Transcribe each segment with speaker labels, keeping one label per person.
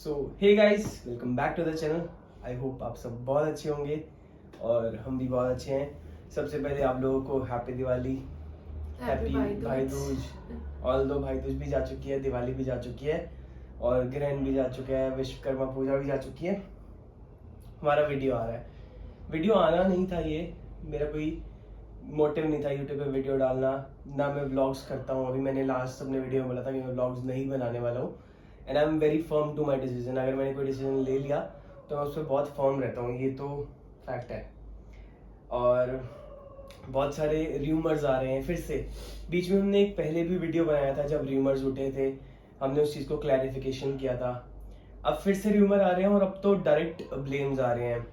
Speaker 1: So hey guys, welcome back to the channel. I hope आप सब बहुत अच्छे होंगे और हम भी बहुत अच्छे हैं। सबसे पहले आप लोगों को हैप्पी दिवाली, हैप्पी भाई दूज। ऑल दो भाई दूज भी जा चुकी है, दिवाली भी जा चुकी है और ग्रहण भी जा चुका है, विश्वकर्मा पूजा भी जा चुकी है। हमारा वीडियो आ रहा है। वीडियो आना नहीं था, ये मेरा कोई मोटिव नहीं था यूट्यूब पे वीडियो डालना। ना मैं व्लॉग्स करता हूँ। अभी मैंने लास्ट अपने वीडियो में बोला था कि मैं व्लॉग्स नहीं बनाने वाला हूँ and I am very firm to my decision. अगर मैंने कोई डिसीजन ले लिया तो मैं उस पर बहुत फर्म रहता हूँ, ये तो फैक्ट है। और बहुत सारे र्यूमर्स आ रहे हैं फिर से। बीच में हमने एक पहले भी वीडियो बनाया था जब र्यूमर्स उठे थे, हमने उस चीज़ को क्लैरिफिकेशन किया था। अब फिर से र्यूमर आ रहे हैं और अब तो डायरेक्ट ब्लेम्स आ रहे हैं।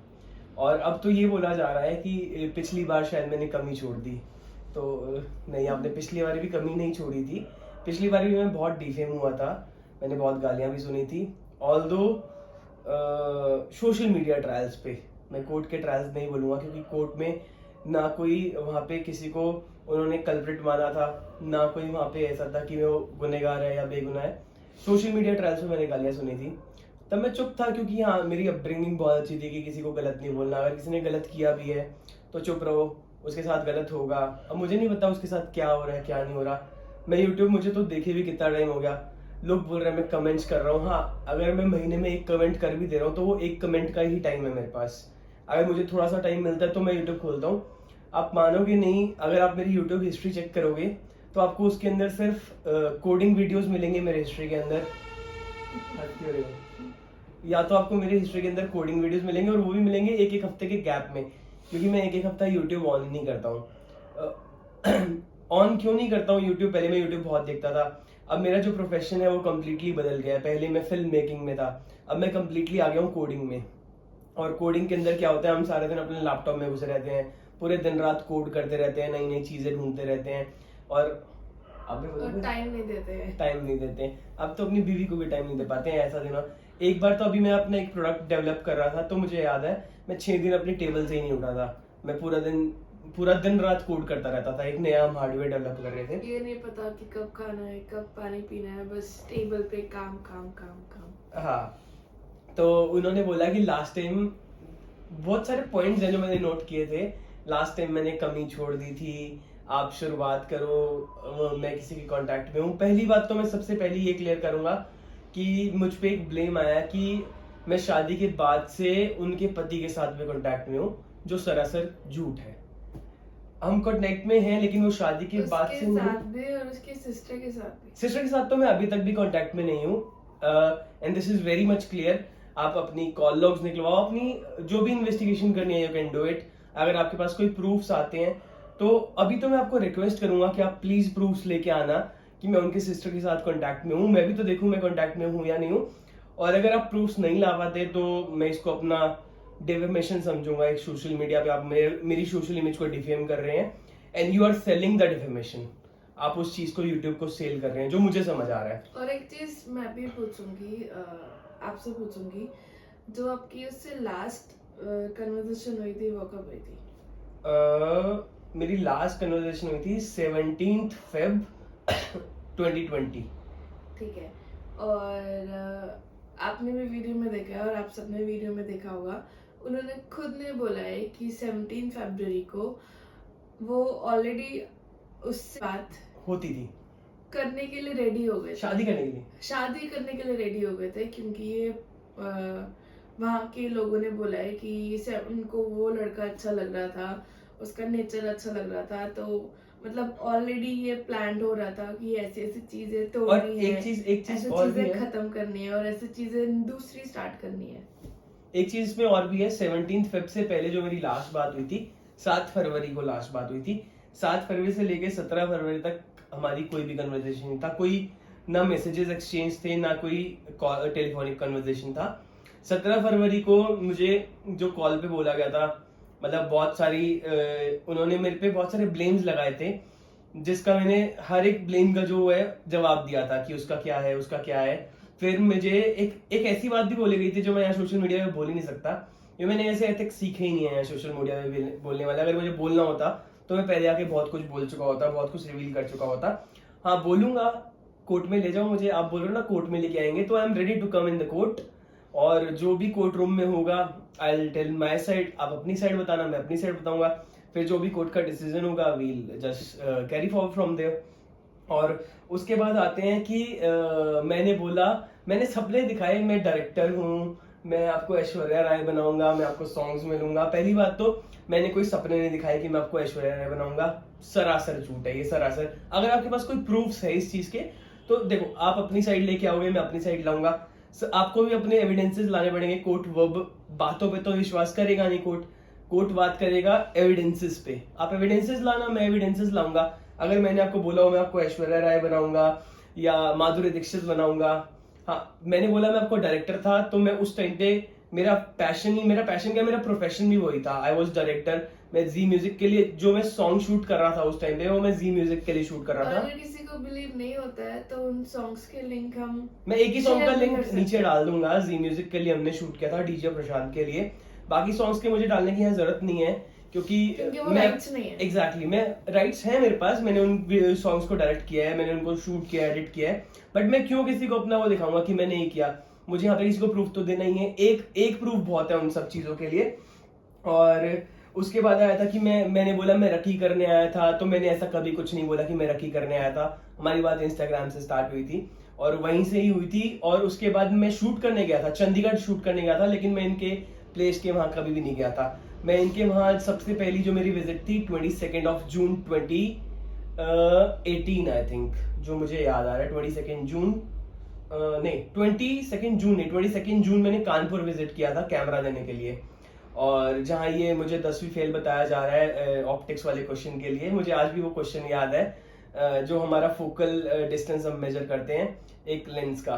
Speaker 1: और अब तो ये बोला जा रहा है कि पिछली बार शायद मैंने कमी छोड़ दी। तो नहीं, आपने पिछली बार भी कमी नहीं छोड़ी थी। पिछली बार भी मैं बहुत डिफेम हुआ था, मैंने बहुत गालियां भी सुनी थी। ऑल्दो सोशल मीडिया ट्रायल्स पे, मैं कोर्ट के ट्रायल्स नहीं बोलूँगा क्योंकि कोर्ट में ना कोई वहाँ पे किसी को उन्होंने कल्प्रिट माना था, ना कोई वहाँ पे ऐसा था कि वो गुनहगार है या बेगुनाह है। सोशल मीडिया ट्रायल्स में मैंने गालियाँ सुनी थी, तब मैं चुप था क्योंकि हाँ, मेरी अपब्रिंगिंग बहुत अच्छी थी कि किसी को गलत नहीं बोलना। अगर किसी ने गलत किया भी है तो चुप रहो, उसके साथ गलत होगा। अब मुझे नहीं पता उसके साथ क्या हो रहा है क्या नहीं हो रहा। मैं यूट्यूब, मुझे तो देखे भी कितना टाइम हो गया। लोग बोल रहे हैं मैं कमेंट्स कर रहा हूँ। हाँ, अगर मैं महीने में एक कमेंट कर भी दे रहा हूँ तो वो एक कमेंट का ही टाइम है मेरे पास। अगर मुझे थोड़ा सा टाइम मिलता है तो मैं यूट्यूब खोलता हूँ। आप मानोगे नहीं, अगर आप मेरी यूट्यूब हिस्ट्री चेक करोगे तो आपको उसके अंदर सिर्फ कोडिंग वीडियोस मिलेंगे मेरे हिस्ट्री के अंदर। या तो आपको मेरे हिस्ट्री के अंदर कोडिंग वीडियोस मिलेंगे और वो भी मिलेंगे एक एक हफ्ते के गैप में, क्योंकि मैं एक एक हफ्ता यूट्यूब ऑन ही नहीं करता हूँ। ऑन क्यों नहीं करता हूँ यूट्यूब? पहले मैं यूट्यूब बहुत देखता था। अब मेरा जो प्रोफेशन है वो कम्प्लीटली बदल गया है। पहले मैं फिल्म मेकिंग में था, अब मैं कम्प्लीटली आ गया हूँ कोडिंग में। और कोडिंग के अंदर क्या होता है, हम सारे दिन अपने लैपटॉप में घुसे रहते हैं, पूरे दिन रात कोड करते रहते हैं, नई नई चीजें ढूंढते रहते हैं और
Speaker 2: टाइम नहीं देते हैं।
Speaker 1: टाइम नहीं देते हैं। अब तो अपनी बीवी को भी टाइम नहीं दे पाते हैं, ऐसा दिन। एक बार तो अभी मैं अपना एक प्रोडक्ट डेवलप कर रहा था तो मुझे याद है मैं 6 दिन अपनी टेबल से ही नहीं उठा था। मैं पूरा दिन रात कोड करता रहता था। एक नया हम हार्डवेयर डेवलप कर रहे थे।
Speaker 2: ये नहीं पता कि कब खाना है कब पानी पीना है, बस टेबल पे काम काम काम काम।
Speaker 1: हाँ, तो उन्होंने बोला कि लास्ट टाइम बहुत सारे पॉइंट्स हैं जो मैंने नोट किए थे। लास्ट टाइम मैंने कमी छोड़ दी थी, आप शुरुआत करो, मैं किसी के कांटेक्ट में हूँ। पहली बात तो मैं सबसे पहले ये क्लियर करूंगा कि मुझ पे एक ब्लेम आया कि मैं शादी के बाद से उनके पति के साथ में कांटेक्ट में हूँ, जो सरासर झूठ है। हम कांटेक्ट में हैं लेकिन वो शादी के बाद से
Speaker 2: साथ भी और उसके सिस्टर के साथ भी।
Speaker 1: सिस्टर के साथ तो मैं अभी तक भी कांटेक्ट में नहीं हूँ and this is very much clear. आप अपनी कॉल लॉग्स निकलवाओ, अपनी जो भी इन्वेस्टिगेशन करनी है यू कैन डू इट। अगर आपके पास कोई प्रूफ्स आते हैं तो अभी तो मैं आपको रिक्वेस्ट करूंगा कि आप प्लीज प्रूफ्स लेके आना कि मैं उनके सिस्टर के साथ कांटेक्ट में हूँ। मैं भी तो देखूं मैं कांटेक्ट में हूँ या नहीं हूँ। और अगर आप प्रूफ्स नहीं ला पाते तो मैं इसको अपना डिफेमेशन समझूंगा। एक सोशल मीडिया पे आप मेरी सोशल इमेज को डिफेम कर रहे हैं and you are selling the defamation. आप उस चीज को यूट्यूब को सेल कर रहे हैं, जो मुझे समझ आ रहा है।
Speaker 2: और एक चीज मैं भी पूछूंगी, आपसे पूछूंगी, जो आपकी उससे लास्ट कन्वर्सेशन हुई थी वो कब हुई थी?
Speaker 1: मेरी लास्ट कन्वर्सेशन हुई थी 17th Feb 2020।
Speaker 2: ठीक है। और आपने भी वीडियो में देखा है और आप सबने वीडियो में देखा होगा, उन्होंने खुद ने बोला है कि 17 फरवरी को वो ऑलरेडी उससे बात
Speaker 1: होती थी,
Speaker 2: करने के लिए रेडी हो गए थे,
Speaker 1: शादी करने के लिए।
Speaker 2: शादी करने के लिए रेडी हो गए थे, क्योंकि ये वहाँ के लोगों ने बोला है कि उनको वो लड़का अच्छा लग रहा था, उसका नेचर अच्छा लग रहा था। तो मतलब ऑलरेडी ये प्लान हो रहा था कि ऐसी ऐसी चीजें तोड़नी है,
Speaker 1: एक चीज
Speaker 2: ऐसी
Speaker 1: और भी
Speaker 2: चीजें
Speaker 1: है,
Speaker 2: खत्म करनी है और ऐसी चीजें दूसरी स्टार्ट करनी है।
Speaker 1: एक चीज इसमें और भी है। 17th Feb से पहले जो मेरी लास्ट बात हुई थी, 7 फरवरी को लास्ट बात हुई थी। 7 फरवरी से लेके 17 फरवरी तक हमारी कोई भी कन्वर्सेशन नहीं था, कोई ना मैसेजेस एक्सचेंज थे ना कोई टेलीफोनिक कन्वर्सेशन था। 17 फरवरी को मुझे जो कॉल पे बोला गया था, मतलब बहुत सारी उन्होंने मेरे पे बहुत सारे ब्लेम्स लगाए थे, जिसका मैंने हर एक ब्लेम का जो है जवाब दिया था कि उसका क्या है उसका क्या है। फिर मुझे एक ऐसी बात भी बोली गई थी जो मैं यहाँ सोशल मीडिया पे बोल ही नहीं सकता, ये मैंने ऐसे एथिक्स सीखे ही नहीं है सोशल मीडिया पे बोलने वाला। अगर मुझे बोलना होता तो मैं पहले आके बहुत कुछ बोल चुका होता, बहुत कुछ रिवील कर चुका होता। हाँ, बोलूंगा, कोर्ट में ले जाओ मुझे। आप बोल रहे हो ना कोर्ट में लेके आएंगे, तो I am ready to come in the court. और जो भी कोर्ट रूम में होगा I will tell my side, आप अपनी साइड बताना, मैं अपनी साइड बताऊंगा, फिर जो भी कोर्ट का डिसीजन होगा we'll just carry forward from there. और उसके बाद आते हैं कि मैंने सपने दिखाए, मैं डायरेक्टर हूँ, मैं आपको ऐश्वर्या राय बनाऊंगा, मैं आपको सॉन्ग्स में लूंगा। पहली बात तो मैंने कोई सपने नहीं दिखाए कि मैं आपको ऐश्वर्या राय बनाऊंगा, सरासर झूठ है ये, सरासर। अगर आपके पास कोई प्रूफ्स है इस चीज के तो देखो, आप अपनी साइड लेके आओगे, मैं अपनी साइड लाऊंगा, आपको भी अपने एविडेंसेस लाने पड़ेंगे। कोर्ट वर्ब बातों पे तो विश्वास करेगा नहीं, कोर्ट बात करेगा एविडेंसेस पे। आप एविडेंसेस लाना, मैं एविडेंसेस लाऊंगा। अगर मैंने आपको बोला हो मैं आपको ऐश्वर्या राय बनाऊंगा या माधुरी दीक्षित बनाऊंगा, हाँ मैंने बोला मैं आपको डायरेक्टर था, तो मैं उस टाइम पे मेरा पैशन क्या, मेरा प्रोफेशन भी वही था। I was director. मैं जी म्यूजिक के लिए जो मैं सॉन्ग शूट कर रहा था उस टाइम पे, वो मैं जी म्यूजिक के लिए शूट कर रहा था।
Speaker 2: अगर किसी को बिलीव नहीं होता है तो उन सॉन्ग्स के लिंक
Speaker 1: मैं एक ही सॉन्ग का
Speaker 2: share भी कर
Speaker 1: लिंक
Speaker 2: सकते
Speaker 1: नीचे
Speaker 2: हैं।
Speaker 1: डाल दूंगा। जी म्यूजिक के लिए हमने शूट किया था, डीजे प्रशांत के लिए। बाकी सॉन्ग्स के मुझे डालने की यहाँ जरूरत नहीं है, क्योंकि
Speaker 2: वो राइट्स नहीं है।
Speaker 1: एग्जैक्टली मैं राइट्स है मेरे पास, मैंने उन सॉन्ग्स को डायरेक्ट किया है, मैंने उनको शूट किया, एडिट किया है। बट मैं क्यों किसी को अपना वो दिखाऊंगा कि मैंने ये किया, मुझे यहाँ पे किसी को प्रूफ तो देना ही है। एक प्रूफ बहुत है उन सब चीजों के लिए। और उसके बाद आया था कि मैंने बोला मैं रकी करने आया था, तो मैंने ऐसा कभी कुछ नहीं बोला कि मैं रकी करने आया था। हमारी बात इंस्टाग्राम से स्टार्ट हुई थी और वहीं से ही हुई थी। और उसके बाद मैं शूट करने गया था, चंडीगढ़ शूट करने गया था, लेकिन मैं इनके प्लेस के वहां कभी भी नहीं गया था। मैं इनके वहां सबसे पहली जो मेरी विजिट थी 22 जून 2018 आई थिंक, जो मुझे याद आ रहा है 22 जून, नहीं 22 जून मैंने कानपुर विजिट किया था कैमरा देने के लिए। और जहाँ ये मुझे 10वीं फेल बताया जा रहा है ऑप्टिक्स वाले क्वेश्चन के लिए, मुझे आज भी वो क्वेश्चन याद है, जो हमारा फोकल डिस्टेंस हम मेजर करते हैं एक लेंस का।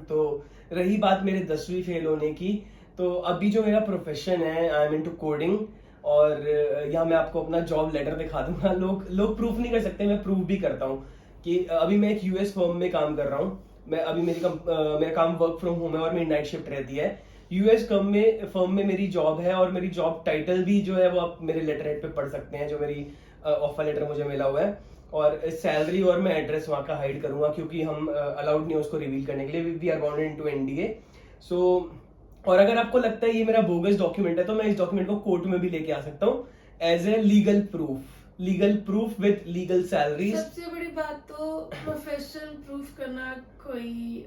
Speaker 1: तो रही बात मेरे 10वीं फेल होने की, तो अभी जो मेरा प्रोफेशन है, आई एम इनटू कोडिंग। और यहाँ मैं आपको अपना जॉब लेटर दिखा दूंगा। लोग प्रूफ नहीं कर सकते, मैं प्रूफ भी करता हूँ कि अभी मैं एक यूएस फर्म में काम कर रहा हूँ। मैं अभी मेरा काम वर्क फ्रॉम होम है और मेरी नाइट शिफ्ट रहती है। यूएस फर्म में मेरी जॉब है, और मेरी जॉब टाइटल भी जो है वो आप मेरे लेटर हेड पे पढ़ सकते हैं, जो मेरी ऑफर लेटर मुझे मिला हुआ है। और सैलरी और मैं एड्रेस वहाँ का हाइड करूंगा, क्योंकि हम अलाउड नहीं है उसको रिवील करने के लिए, we are bounded into NDA. So और अगर आपको लगता है ये मेरा बोगस डॉक्यूमेंट है, तो मैं इस डॉक्यूमेंट को कोर्ट में भी लेके आ सकता हूँ as a legal proof with legal salary.
Speaker 2: सबसे बड़ी बात तो प्रोफेशन प्रूफ करना कोई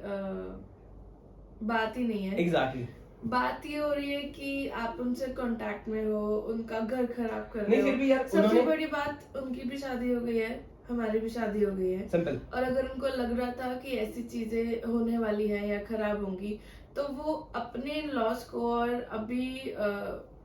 Speaker 2: बात ही नहीं है।
Speaker 1: एग्जैक्टली
Speaker 2: बात ये हो रही है कि आप उनसे कांटेक्ट में हो, उनका घर खराब कर रहे
Speaker 1: नहीं,
Speaker 2: हो।
Speaker 1: फिर भी यार
Speaker 2: सबसे बड़ी बात, उनकी भी शादी हो गई है, हमारी भी शादी हो गई है,
Speaker 1: सिंपल।
Speaker 2: और अगर उनको लग रहा था कि ऐसी चीजें होने वाली है या खराब होंगी, तो वो अपने लॉस को और अभी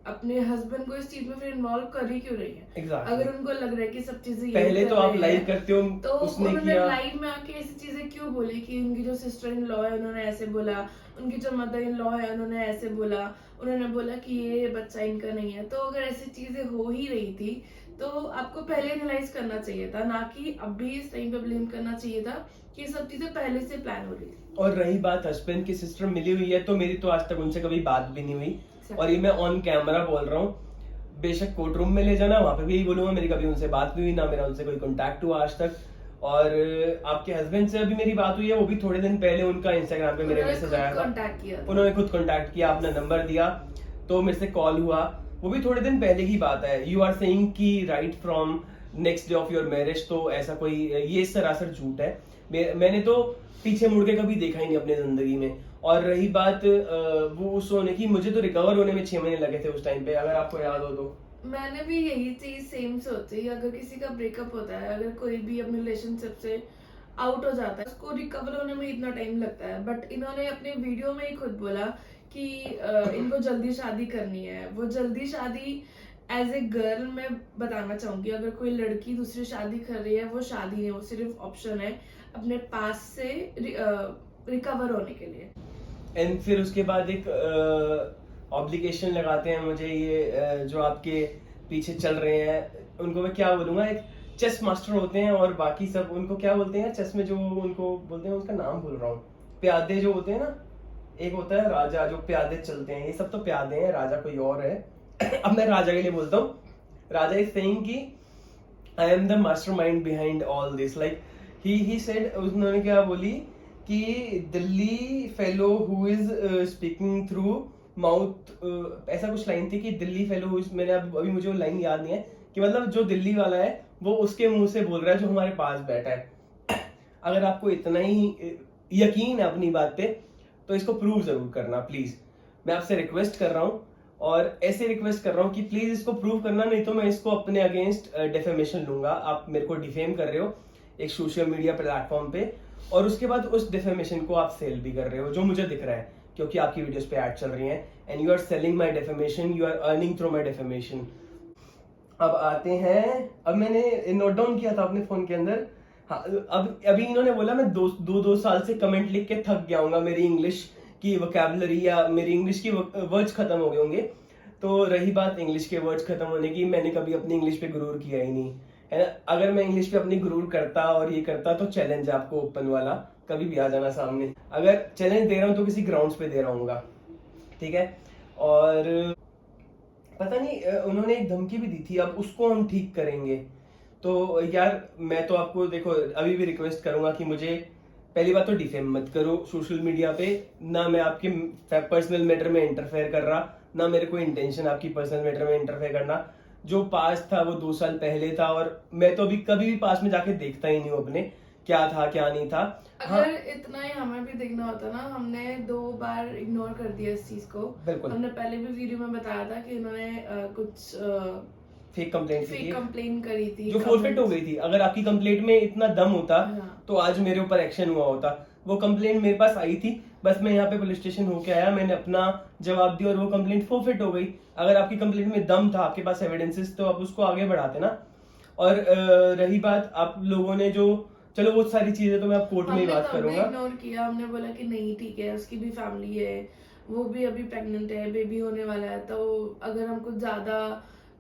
Speaker 2: अपने हस्बैंड को इस चीज में फिर इन्वॉल्व कर ही क्यों रही है।
Speaker 1: Exactly.
Speaker 2: अगर उनको लग रहा है कि सब चीजें
Speaker 1: पहले तो आप लाइव करते हो,
Speaker 2: तो
Speaker 1: उसने
Speaker 2: उन्होंने
Speaker 1: किया
Speaker 2: लाइव में आके ऐसी चीजें क्यों बोली कि उनकी जो सिस्टर इन लॉ है उन्होंने ऐसे बोला, उनकी जो मदर इन लॉ है उन्होंने ऐसे बोला, उन्होंने बोला कि ये बच्चा इनका नहीं है। तो अगर ऐसी चीजें हो ही रही थी तो आपको पहले एनालाइज करना चाहिए था, ना कि अभी इस टाइम पे ब्लेम करना चाहिए था कि सब चीजें पहले से प्लान हो रही थी।
Speaker 1: और रही बात हस्बैंड की सिस्टर मिली हुई है, तो मेरी तो आज तक उनसे कभी बात भी नहीं हुई। और ये मैं ऑन कैमरा बोल रहा हूँ, बेशक कोर्ट रूम में ले जाना, वहां पे भी यही बोलूंगा, मेरी कभी उनसे बात नहीं हुई, ना मेरा उनसे कोई कांटेक्ट हुआ आज तक। और आपके हस्बैंड से अभी मेरी बात हुई है, वो भी थोड़े दिन पहले उनका इंस्टाग्राम पे मेरे मैसेज आया था, उन्होंने खुद कांटेक्ट किया, अपना नंबर दिया, तो मेरे से कॉल हुआ, वो भी थोड़े दिन पहले की बात है। यू आर सेइंग कि right from next day of your marriage, तो ऐसा कोई, ये सरासर झूठ है। मैंने तो पीछे मुड़ के कभी देखा ही नहीं अपने जिंदगी में। और रही बात वो उस होने की, मुझे तो रिकवर होने में 6 महीने लगे थे उस टाइम पे, अगर आपको याद हो तो।
Speaker 2: मैंने भी यही चीज सेम सोची। अगर किसी का ब्रेकअप होता है, अगर कोई भी अपने रिलेशनशिप से आउट हो जाता है, उसको रिकवर होने में इतना टाइम लगता है, बट इन्होंने अपने वीडियो में ही खुद बोला कि इनको जल्दी शादी करनी है। वो जल्दी शादी एज ए गर्ल मैं बताना चाहूंगी, अगर कोई लड़की दूसरी शादी कर रही है, वो शादी नहीं, वो सिर्फ ऑप्शन है अपने पास से रिकवर होने के लिए।
Speaker 1: एंड फिर उसके बाद एक ऑब्लिगेशन लगाते हैं मुझे ये जो आपके पीछे चल रहे हैं, उनको मैं क्या बोलूंगा, एक चेस मास्टर होते हैं, और बाकी सब उनको क्या बोलते हैं चेस में, जो उनको बोलते हैं, उसका नाम भूल रहा हूँ, प्यादे जो होते हैं ना, एक होता है राजा जो प्यादे चलते हैं, ये सब तो प्यादे हैं, राजा कोई और है। अब मैं राजा के लिए बोलता हूँ, राजा इज सेइंग कि I am the mastermind behind all this, like he said, उन्होंने क्या बोली कि Delhi fellow who is speaking through mouth, ऐसा कुछ लाइन थी कि दिल्ली फेलो हु इज, मैंने अभी मुझे वो लाइन याद नहीं है, कि मतलब जो दिल्ली वाला है वो उसके मुंह से बोल रहा है जो हमारे पास बैठा है। अगर आपको इतना ही यकीन है अपनी बात पे तो इसको प्रूव जरूर करना प्लीज, मैं आपसे रिक्वेस्ट कर रहा हूँ। और ऐसे रिक्वेस्ट कर रहा हूँ कि प्लीज इसको प्रूव करना, नहीं तो मैं इसको अपने अगेंस्ट डिफेमेशन लूंगा। आप मेरे को डिफेम कर रहे हो एक सोशल मीडिया प्लेटफॉर्म पे, और उसके बाद उस डिफेमेशन को आप सेल भी कर रहे हो, जो मुझे दिख रहा है क्योंकि आपकी वीडियोस पे ऐड चल रही हैं, and you are selling my defamation, you are earning through my defamation. अब आते हैं, अब मैंने नोट डाउन किया था अपने फोन के अंदर। हाँ, अब अभी इन्होंने बोला मैं दो साल से कमेंट लिख के थक गया हूँ, मेरी इंग्लिश की वोकैबुलरी या मेरी इंग्लिश की वर्ड्स खत्म हो गए होंगे। तो रही बात इंग्लिश के वर्ड्स खत्म होने की, मैंने कभी अपनी इंग्लिश पे गुरूर किया ही नहीं है ना। अगर मैं इंग्लिश पे अपनी गुरूर करता और ये करता तो चैलेंज है आपको ओपन वाला, कभी भी आ जाना सामने। अगर चैलेंज दे रहा हूँ तो किसी ग्राउंड्स पे दे रहा हूँ, ठीक है। और पता नहीं उन्होंने एक धमकी भी दी थी, अब उसको हम ठीक करेंगे। तो यार मैं तो आपको देखो अभी भी रिक्वेस्ट करूंगा कि मुझे पहली बात तो डिफेम मत करो सोशल मीडिया पे। ना मैं आपके पर्सनल मैटर में इंटरफेयर कर रहा, ना मेरे को इंटेंशन आपकी पर्सनल मैटर में इंटरफेयर करना। जो पास था वो 2 साल पहले था, और मैं तो अभी कभी भी पास में जाके देखता ही नहीं हूँ अपने क्या था क्या नहीं था।
Speaker 2: अगर इतना ही हमें भी देखना होता ना, हमने 2 बार इग्नोर कर दिया इस चीज को।
Speaker 1: बिल्कुल,
Speaker 2: हमने पहले भी वीडियो में बताया था कि इन्होंने कुछ
Speaker 1: फेक कंप्लेंट
Speaker 2: करी थी
Speaker 1: जो फोरफिट हो गई थी। अगर आपकी कंप्लेंट में इतना दम होता
Speaker 2: हाँ।
Speaker 1: तो आज मेरे ऊपर एक्शन हुआ होता। वो कंप्लेंट मेरे पास आई थी, बस मैं यहाँ पे पुलिस स्टेशन होके आया, मैंने अपना जवाब दिया और वो कंप्लेंट फोरफिट हो गई। अगर आपकी कंप्लेंट में दम था, आपके पास एविडेंसेस, तो आप उसको आगे बढ़ाते ना। और रही बात आप लोगों ने जो, चलो वो सारी चीजें तो मैं आप कोर्ट में ही बात करूंगा।
Speaker 2: इग्नोर किया, हमने बोला कि नहीं ठीक है, उसकी भी फैमिली है, वो भी अभी प्रेग्नेंट है, बेबी होने वाला है, तो अगर हम कुछ ज्यादा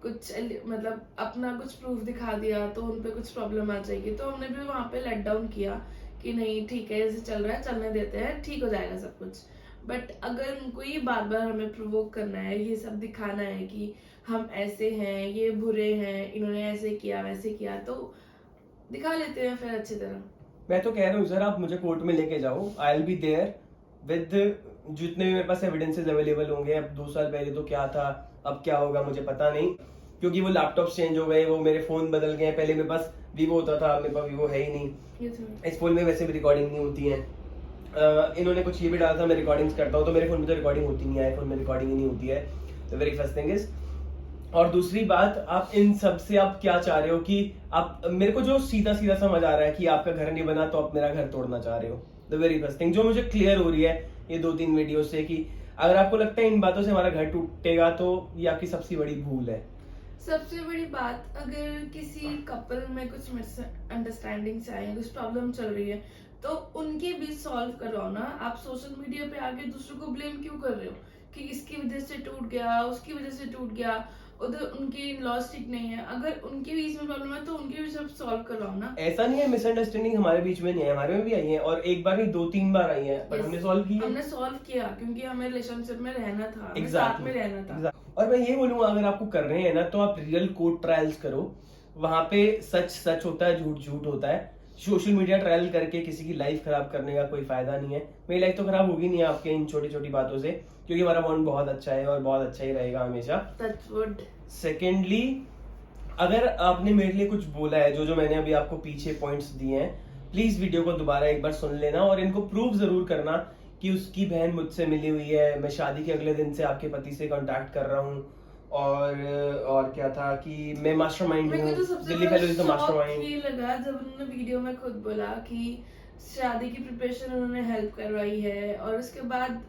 Speaker 2: कुछ मतलब अपना कुछ प्रूफ दिखा दिया तो उनपे कुछ प्रॉब्लम आ जाएगी। तो हमने भी वहां पे लेट डाउन किया कि नहीं ठीक है, जैसे चल रहा है चलने देते हैं, ठीक हो जाएगा सब कुछ। बट अगर उनको ये बार बार हमें प्रोवोक करना है, ये सब दिखाना है कि हम ऐसे हैं, ये बुरे हैं, इन्होंने ऐसे किया वैसे किया, तो दिखा लेते हैं फिर अच्छी तरह।
Speaker 1: मैं तो कह रहा हूँ सर आप मुझे कोर्ट में लेके जाओ, I will be there with जितने भी मेरे पास एविडेंसेस अवेलेबल होंगे। अब 2 साल पहले तो क्या था, अब क्या होगा मुझे पता नहीं, क्योंकि वो लैपटॉप चेंज हो गए, वो मेरे फोन बदल गए। पहले मेरे पास वीवो होता था, मेरे पास वीवो है ही नहीं। इस फोन में वैसे भी रिकॉर्डिंग नहीं होती है। इन्होंने कुछ ये भी डाला था मैं रिकॉर्डिंग्स करता हूँ, तो मेरे फोन में तो रिकॉर्डिंग होती नहीं है, आईफोन में रिकॉर्डिंग ही नहीं होती है। तो वेरी फर्स्ट थिंग इज, और दूसरी बात, आप इन सब से आप क्या चाह रहे हो कि आप, मेरे को जो सीधा सीधा समझ आ रहा है कि आपका घर नहीं बना तो आप मेरा घर तोड़ना चाह रहे हो। द वेरी फर्स्ट थिंग जो मुझे क्लियर हो रही है ये 2-3 वीडियो से, कि अगर आपको लगता है इन बातों से हमारा घर टूटेगा तो ये आपकी सबसे बड़ी भूल है।
Speaker 2: सबसे बड़ी बात, अगर किसी कपल में कुछ मिसअंडरस्टैंडिंग आए, कुछ प्रॉब्लम चल रही है, तो उनके बीच सॉल्व करवाओ ना। आप सोशल मीडिया पे आके दूसरों को ब्लेम क्यों कर रहे हो कि इसकी वजह से टूट गया, उसकी वजह से टूट गया, उधर उनकी लॉस ठीक नहीं है। अगर उनके बीच में प्रॉब्लम है तो उनके बीच सब सॉल्व करवाओ ना।
Speaker 1: ऐसा नहीं है मिसअंडरस्टैंडिंग हमारे बीच में नहीं है, हमारे में भी आई है, और एक बार नहीं 2-3 बार आई है, पर हमने सॉल्व की है।
Speaker 2: हमने सॉल्व किया क्योंकि हमें रिलेशनशिप में रहना था,
Speaker 1: exactly.
Speaker 2: साथ में रहना था।
Speaker 1: और मैं ये बोलूंगा अगर आपको कर रहे हैं ना तो आप रियल कोर्ट ट्रायल्स करो, वहां पे सच सच होता है, झूठ झूठ होता है। सोशल मीडिया ट्रायल करके किसी की लाइफ खराब करने का कोई फायदा नहीं है। मेरी लाइफ तो खराब होगी नहीं आपके इन छोटी छोटी बातों से, क्योंकि हमारा बॉन्ड बहुत अच्छा है और बहुत अच्छा ही रहेगा हमेशा।
Speaker 2: Touch wood.
Speaker 1: सेकेंडली, अगर आपने मेरे लिए कुछ बोला है, जो जो मैंने अभी आपको पीछे पॉइंट्स दिए हैं, प्लीज वीडियो को दोबारा एक बार सुन लेना और इनको प्रूव जरूर करना कि उसकी बहन मुझसे मिली हुई है, मैं शादी के अगले दिन से आपके पति से कांटेक्ट कर रहा हूँ, और क्या था कि मैं मास्टरमाइंड हूँ, Delhi fellow is the mastermind.
Speaker 2: ये लगा जब उन्होंने वीडियो में खुद बोला कि शादी की प्रिपरेशन उन्होंने हेल्प करवाई है, और उसके बाद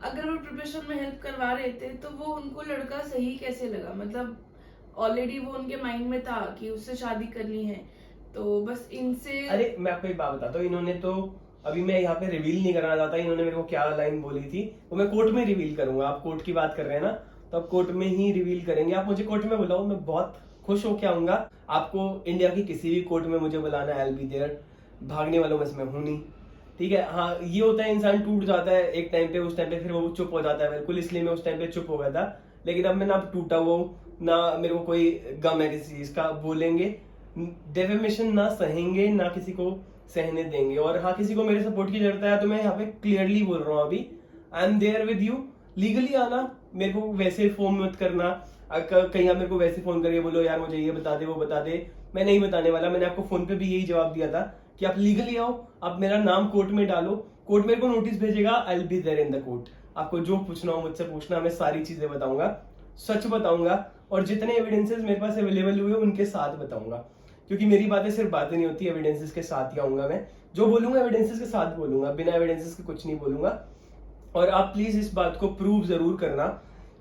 Speaker 2: अगर वो प्रिपरेशन में हेल्प करवा रहे थे तो वो उनको लड़का सही कैसे लगा? मतलब ऑलरेडी वो उनके माइंड में था कि उससे शादी करनी है, तो बस इनसे।
Speaker 1: अरे मैं आपको एक बात बताता हूँ, इन्होंने तो, अभी मैं यहाँ पे रिवील नहीं करना चाहता इन्होंने मेरे को क्या लाइन बोली थी, वो मैं कोर्ट में रिवील करूंगा। आप कोर्ट की बात कर रहे हैं ना, तो आप कोर्ट में ही रिवील करेंगे। आप मुझे कोर्ट में बुलाओ, मैं बहुत खुश होके आऊंगा। आपको इंडिया की किसी भी कोर्ट में मुझे बुलाना, आई विल बी देयर। भागने वालों में मैं हूं नहीं, ठीक है। हाँ ये होता है, इंसान टूट जाता है एक टाइम पे, उस टाइम पे फिर वो चुप हो जाता है, बिल्कुल, इसलिए मैं उस टाइम पे चुप हो गया था। लेकिन अब मैं ना टूटा हुआ हूँ, ना मेरे को कोई गम है किसी चीज का। बोलेंगे डेफेमेशन ना सहेंगे, ना किसी को सहने देंगे। और हाँ, किसी को मेरे सपोर्ट की जरूरत है तो मैं यहाँ पे क्लियरली बोल रहा हूँ अभी, I am there with you. Legally आना, मेरे को वैसे फोन मत करना, कहीं आप मेरे को वैसे फोन करके बोलो यार मुझे ये बता दे वो बता दे, मैं नहीं बताने वाला। मैंने आपको फोन पे भी यही जवाब दिया था कि आप लीगली आओ, आप मेरा नाम कोर्ट में डालो, कोर्ट मेरे को नोटिस भेजेगा, I will be there in the court. आपको जो पूछना हो मुझसे पूछना, मैं सारी चीजें बताऊंगा, सच बताऊंगा, और जितने एविडेंसेस मेरे पास अवेलेबल हुए उनके साथ बताऊंगा, क्योंकि मेरी बातें सिर्फ बातें नहीं होती, एविडेंसेस के साथ ही आऊंगा। मैं जो बोलूंगा एविडेंसेस के साथ बोलूंगा, बिना एविडेंसेस के कुछ नहीं बोलूंगा। और आप प्लीज इस बात को प्रूव जरूर करना,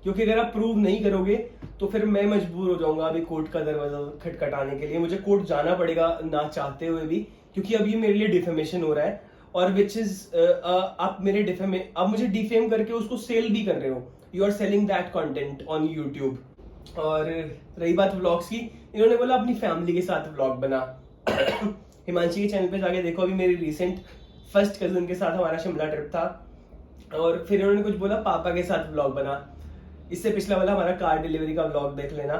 Speaker 1: क्योंकि अगर आप प्रूव नहीं करोगे तो फिर मैं मजबूर हो जाऊंगा अभी कोर्ट का दरवाजा खटखटाने के लिए। मुझे कोर्ट जाना पड़ेगा ना चाहते हुए भी, क्योंकि अब ये मेरे लिए डिफेमेशन हो रहा है, और विच इज आप मेरे आप मुझे डिफेम करके उसको सेल भी कर रहे हो, you are selling that content on YouTube. और रही बात व्लॉग्स की, इन्होंने बोला अपनी फैमिली के साथ व्लॉग बना। हिमांशी के चैनल पे जाके देखो, अभी मेरी रिसेंट फर्स्ट कजन के साथ हमारा शिमला ट्रिप था, और फिर इन्होंने कुछ बोला पापा के साथ व्लॉग बना। इससे पिछला वाला हमारा कार डिलीवरी का व्लॉग देख लेना।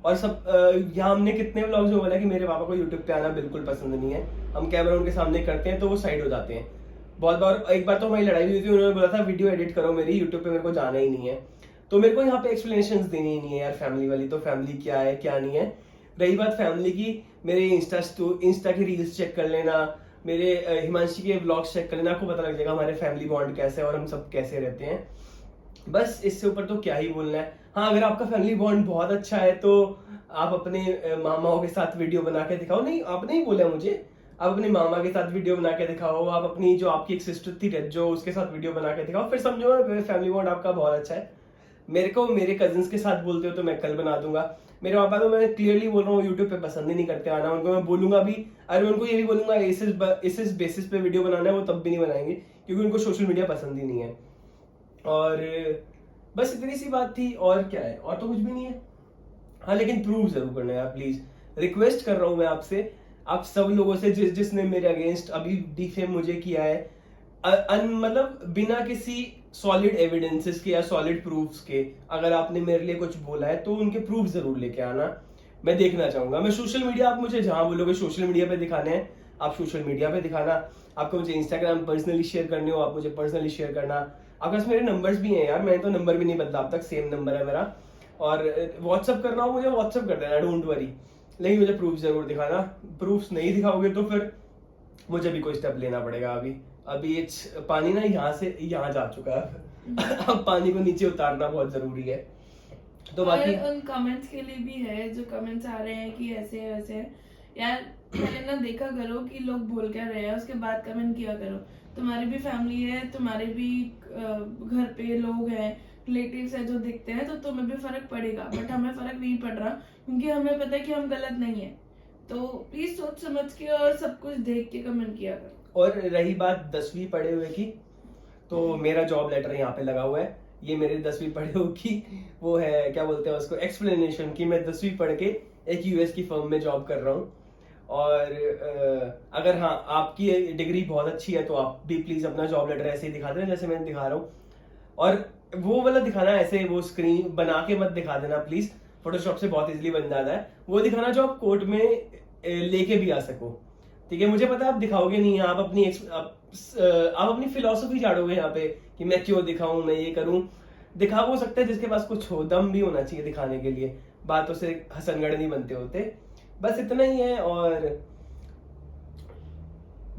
Speaker 1: और सब यहाँ हमने कितने व्लॉग्स में बोला कि मेरे पापा को यूट्यूब पे आना बिल्कुल पसंद नहीं है, हम कैमरा उनके सामने करते हैं तो वो साइड हो जाते हैं। बहुत बार, एक बार तो हमारी लड़ाई हुई थी, उन्होंने बोला था वीडियो एडिट करो मेरी, यूट्यूब पे मेरे को जाना ही नहीं है। तो मेरे को यहाँ पे एक्सप्लेनेशंस देनी ही नहीं है यार, फैमिली वाली तो फैमिली क्या है क्या नहीं है। रही बात फैमिली की, मेरे इंस्टा की रील्स चेक कर लेना, मेरे हिमांशी के व्लॉग्स चेक कर लेना, आपको पता लग जाएगा हमारे फैमिली बॉन्ड कैसे है और हम सब कैसे रहते हैं। बस इससे ऊपर तो क्या ही बोलना है। हाँ, अगर आपका फैमिली बॉन्ड बहुत अच्छा है तो आप अपने मामाओं के साथ वीडियो बना के दिखाओ। नहीं, आपने ही बोला मुझे, आप अपने मामा के साथ वीडियो बना के दिखाओ, आप अपनी जो आपकी एक सिस्टर थी रज्जो, उसके साथ वीडियो बना के दिखाओ, फिर समझो फैमिली बॉन्ड आपका बहुत अच्छा है। मेरे को मेरे कजिन्स के साथ बोलते हो तो मैं कल बना दूंगा। मेरे पापा तो मैं क्लियरली बोल रहा हूँ यूट्यूब पे पसंद ही नहीं करते आना, उनको मैं बोलूंगा भी, अरे उनको ये भी बोलूंगा इस बेसिस पे वीडियो बनाना है, वो तब भी नहीं बनाएंगे, क्योंकि उनको सोशल मीडिया पसंद ही नहीं है। और बस इतनी सी बात थी, और क्या है, और तो कुछ भी नहीं है। हाँ, लेकिन प्रूव जरूर करना है प्लीज, रिक्वेस्ट कर रहा हूँ मैं आपसे, आप सब लोगों से जिसने मेरे अगेंस्ट अभी डिफेम मुझे किया है, मतलब बिना किसी सॉलिड एविडेंसेस के या सॉलिड प्रूफ्स के, अगर आपने मेरे लिए कुछ बोला है तो उनके प्रूफ जरूर लेके आना, मैं देखना चाहूंगा। मैं सोशल मीडिया, आप मुझे जहां बोलोगे सोशल मीडिया पे दिखाने हैं, आप सोशल मीडिया पे दिखाना। आपको मुझे इंस्टाग्राम पर्सनली शेयर करने हो, आप मुझे पर्सनली शेयर करना। आपके पास मेरे नंबर्स भी हैं यार, मैंने तो नंबर भी नहीं बदला अब तक, सेम नंबर है मेरा। और व्हाट्सअप करना हो मुझे व्हाट्सअप कर देना, डोंट वरी, लेकिन मुझे प्रूफ जरूर दिखाना। प्रूफ नहीं दिखाओगे तो फिर मुझे भी कोई स्टेप लेना पड़ेगा। अभी पानी ना यहाँ से यहाँ जा चुका है। अब पानी को नीचे उतारना बहुत जरूरी है। तो बाकी
Speaker 2: उन कमेंट्स के लिए भी है, जो कमेंट्स आ रहे हैं कि ऐसे है वैसे है, यार पहले ना देखा करो कि लोग बोल क्या रहे हैं, उसके बाद कमेंट किया करो। तुम्हारी भी फैमिली है, तुम्हारे भी घर पे लोग हैं, रिलेटिव्स है जो दिखते हैं, तो तुम्हें भी फर्क पड़ेगा, बट हमें फर्क नहीं पड़ रहा, क्योंकि हमें पता है कि हम गलत नहीं है। तो प्लीज सोच समझ के और सब कुछ देख के कमेंट किया करो।
Speaker 1: और रही बात 10वीं पढ़े हुए की, तो मेरा जॉब लेटर यहाँ पे लगा हुआ है, ये मेरे 10वीं पढ़े हुए की वो है, क्या बोलते हैं उसको, एक्सप्लेनेशन की। मैं 10वीं पढ़ के एक यूएस की फर्म में जॉब कर रहा हूँ। और अगर हाँ आपकी डिग्री बहुत अच्छी है तो आप भी प्लीज अपना जॉब लेटर ऐसे ही दिखा देना जैसे मैं दिखा रहा हूँ। और वो वाला दिखाना ऐसे, वो स्क्रीन बना के मत दिखा देना प्लीज, फोटोशॉप से बहुत इजीली बन जाता है। वो दिखाना जो आप कोर्ट में लेके भी आ सको, ठीक है। मुझे पता है आप दिखाओगे नहीं, आप अपनी फिलोसफी झाड़ोगे यहाँ पे कि मैं क्यों दिखाऊं, मैं ये करूं। दिखा वो सकता है जिसके पास कुछ हो, दम भी होना चाहिए दिखाने के लिए, बातों से हसनगढ़ नहीं बनते होते। बस इतना ही है। और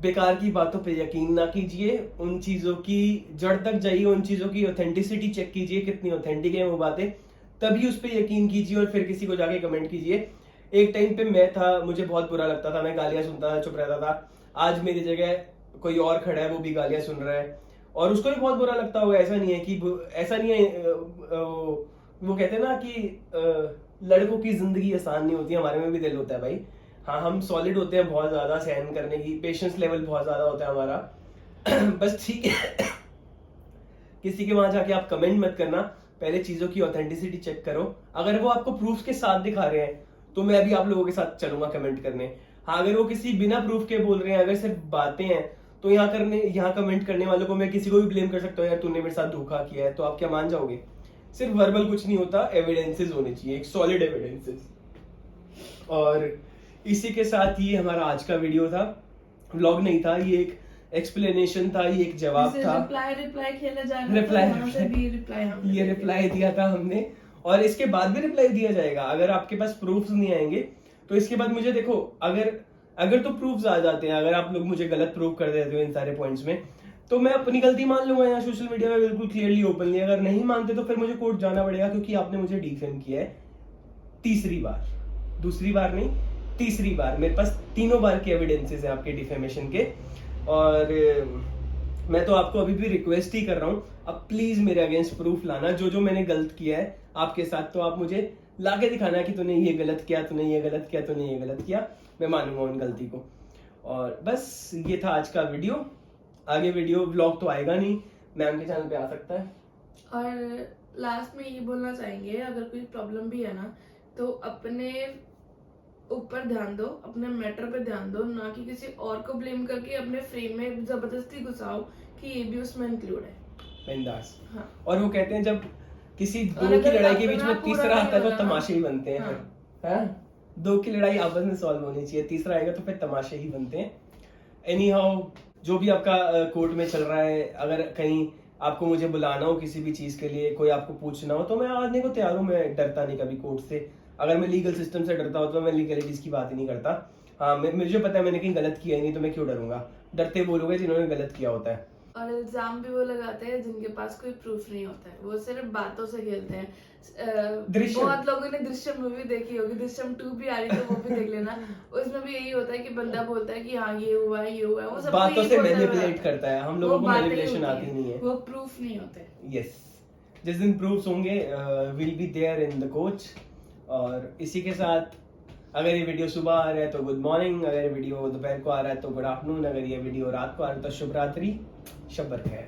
Speaker 1: बेकार की बातों पे यकीन ना कीजिए, उन चीजों की जड़ तक जाइए, उन चीजों की ऑथेंटिसिटी चेक कीजिए कितनी ऑथेंटिक है वो बातें, तभी उस पर यकीन कीजिए और फिर किसी को जाके कमेंट कीजिए। एक टाइम पे मैं था, मुझे बहुत बुरा लगता था, मैं गालियां सुनता था, चुप रहता था। आज मेरी जगह कोई और खड़ा है, वो भी गालियां सुन रहा है और उसको भी बहुत बुरा लगता होगा। ऐसा नहीं है, वो कहते हैं ना कि लड़कों की जिंदगी आसान नहीं होती, हमारे में भी दिल होता है भाई। हाँ, हम सॉलिड होते हैं बहुत ज्यादा, सहन करने की पेशेंस लेवल बहुत ज्यादा होता है हमारा। बस ठीक है, किसी के वहां जाके आप कमेंट मत करना, पहले चीजों की ऑथेंटिसिटी चेक करो। अगर वो आपको प्रूफ के साथ दिखा रहे हैं तो मैं भी आप लोगों के साथ चलूंगा कमेंट करने। हाँ, अगर वो किसी बिना प्रूफ के बोल रहे हैं, अगर सिर्फ बातें हैं, तो यहाँ कमेंट करने वालों को मैं किसी को भी ब्लेम कर सकता हूँ, यार तूने मेरे साथ धोखा किया है, तो आप क्या मान जाओगे? सिर्फ वर्बल कुछ नहीं होता, एविडेंसेस होने चाहिए, एक सॉलिड एविडेंसेस। और इसी के साथ ही हमारा आज का वीडियो था। व्लॉग नहीं था, ये एक एक्सप्लेनेशन था, ये एक जवाब था।
Speaker 2: रिप्लाई खेला जाएगा,
Speaker 1: रिप्लाई
Speaker 2: तो वहाँ से भी रिप्लाई
Speaker 1: ये रिप्लाई दिया था हमने, और इसके बाद भी रिप्लाई दिया जाएगा। अगर आपके पास प्रूफ्स नहीं आएंगे तो इसके बाद मुझे देखो, अगर तो प्रूफ्स आ जाते हैं, अगर आप लोग मुझे गलत प्रूफ कर देते हो इन सारे पॉइंट्स में, तो मैं अपनी गलती मान लूंगा यहाँ सोशल मीडिया में बिल्कुल क्लियरली ओपनली। अगर नहीं मानते तो फिर मुझे कोर्ट जाना पड़ेगा, क्योंकि आपने मुझे डिफेम किया है तीसरी बार, दूसरी बार नहीं, तीसरी बार। मेरे पास तीनों बार के एविडेंसेस हैं आपके डिफेमेशन के, और मैं तो आपको अभी भी रिक्वेस्ट ही कर रहा हूँ, अब प्लीज मेरे अगेंस्ट प्रूफ लाना। जो मैंने गलत किया है आपके साथ, तो आप मुझे लाके दिखाना कि तूने ये गलत किया, तूने ये गलत किया, तूने ये गलत किया। मैं मानूंगा उन गलती को। और बस ये था आज का वीडियो। आगे वीडियो व्लॉग तो आएगा नहीं, मैम के चैनल पे आ सकता है।
Speaker 2: और लास्ट में ये बोलना चाहेंगे, अगर कोई प्रॉब्लम भी है ना, तो अपने ऊपर ध्यान दो, अपने मैटर पे ध्यान दो, ना कि किसी और को ब्लेम करके अपने फ्रेम में जबरदस्ती घुसाओ कि ये भी उसमें इंक्लूड है।
Speaker 1: बिंदास।
Speaker 2: हाँ।
Speaker 1: और वो कहते हैं जब किसी
Speaker 2: और
Speaker 1: दो की
Speaker 2: अगर
Speaker 1: लड़ाई के बीच
Speaker 2: अपना
Speaker 1: में तीसरा
Speaker 2: पूरा
Speaker 1: आता है
Speaker 2: नहीं
Speaker 1: तो
Speaker 2: होगा
Speaker 1: तमाशे ही बनते हैं।
Speaker 2: हाँ।
Speaker 1: फिर दो की लड़ाई आपस में सॉल्व होनी चाहिए, तीसरा आएगा तो फिर तमाशे ही बनते हैं। एनी हाउ, जो भी आपका कोर्ट में चल रहा है, अगर कहीं आपको मुझे बुलाना हो किसी भी चीज के लिए, कोई आपको पूछना हो, तो मैं आने को तैयार हूँ। मैं डरता नहीं कभी कोर्ट से। अगर मैं लीगल सिस्टम से डरता हूँ तो मैं लीगलिटीज की बात ही नहीं करता। हाँ, मुझे पता है मैंने कहीं गलत किया ही नहीं, तो मैं क्यों डरूंगा। डरते वो लोग हैं जिन्होंने गलत किया होता है।
Speaker 2: और इल्जाम भी वो लगाते हैं जिनके पास कोई प्रूफ नहीं होता है, वो सिर्फ बातों से खेलते हैं। बहुत लोगों ने दृश्यम मूवी देखी होगी, दृश्यम 2 भी आ रही है, तो वो भी देख लेना। उसमें भी यही होता है कि बंदा बोलता है कि हाँ ये हुआ है, ये हुआ है, वो सब
Speaker 1: बातों से मैनिपुलेट करता है। हम लोगों को मैनिपुलेशन आती नहीं है,
Speaker 2: वो प्रूफ नहीं होते।
Speaker 1: यस, जिस दिन प्रूफ्स होंगे will be there in the coach. और इसी के साथ, अगर ये वीडियो सुबह आ रहा है तो गुड मॉर्निंग, अगर ये वीडियो दोपहर को आ रहा है तो गुड आफ्टरनून, अगर ये वीडियो रात को आ रहा है तो शुभ रात्रि, शब बरखैर।